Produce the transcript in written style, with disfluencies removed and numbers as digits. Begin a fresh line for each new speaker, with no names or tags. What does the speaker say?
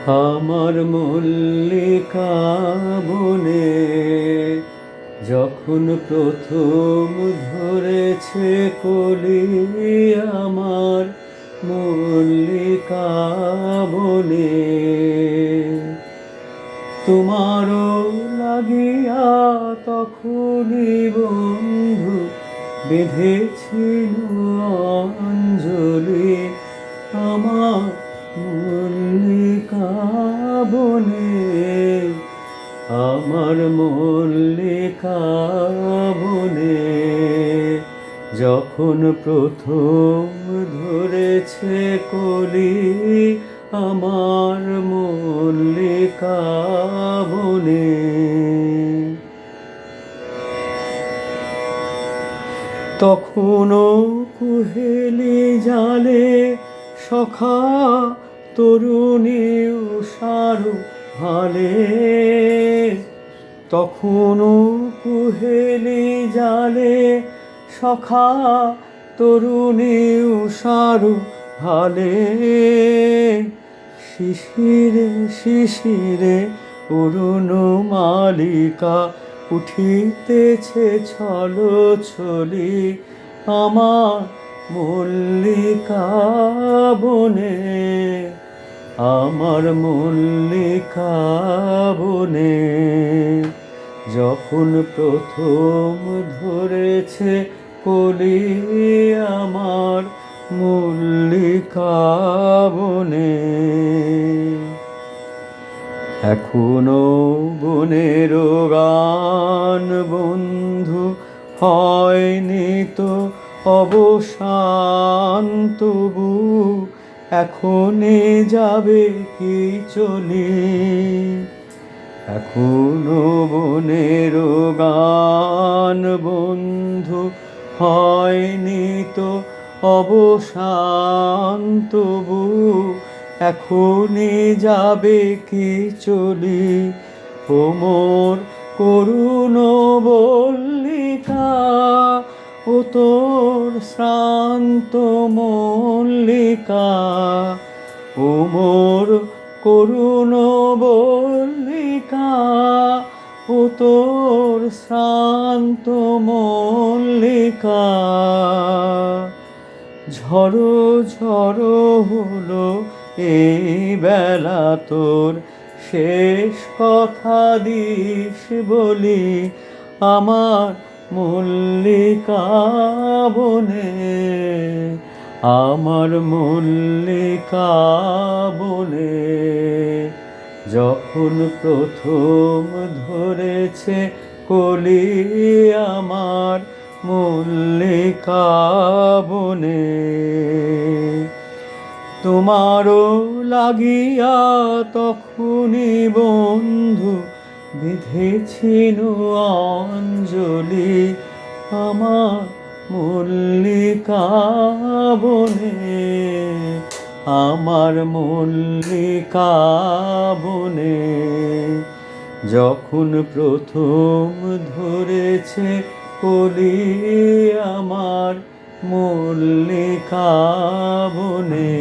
আমার মল্লিকা বনে যখন প্রথম ধরেছে কলি, আমার মল্লিকা বনে তোমারও লাগিয়া তখনই বন্ধু বেঁধেছিল অঞ্জলি, আমার মল্লিকা বনে, আমার মল্লিকা বনে যখন প্রথম ধরেছে কলি, আমার মল্লিকা বনে। তখনও কুহেলি জালে সখা তরুণী উষার ভালে, তখনও কুহেলি জালে সখা তরুণী উষার ভালে, শিশিরে শিশিরে অরুণ মালিকা উঠিতেছে ছলো ছলি, আমার মল্লিকা বনে, আমার মল্লিকা বনে যখন প্রথম ধরেছে কলি, আমার মল্লিকা বনে। এখনো বনের গান বন্ধু হয়নি তো অবসান, তবু এখনে যাবে কি চলি, এখনো বনের গান বন্ধু হয়নি তো অবসান, তবু এখনই যাবে কি চলি, ও মোর করুণ মল্লিকা, ও তোর শ্রান্ত মল্লিকা, ও মোর করুণ মল্লিকা, ও তোর শ্রান্ত মল্লিকা। ঝড়ো ঝড়ো হলো এই বেলা তোর, শেষ কথা দিস বলি, আমার মল্লিকা বনে, আমার মল্লিকা বনে যখন প্রথম ধরেছে কলি, আমার মল্লিকা বনে। তোমারও লাগিয়া তখনই বন্ধু বিঁধেছিল অঞ্জলি, আমার মল্লিকা বনে, আমার মল্লিকা বনে যখন প্রথম ধরেছে কলি, আমার মল্লিকা বনে।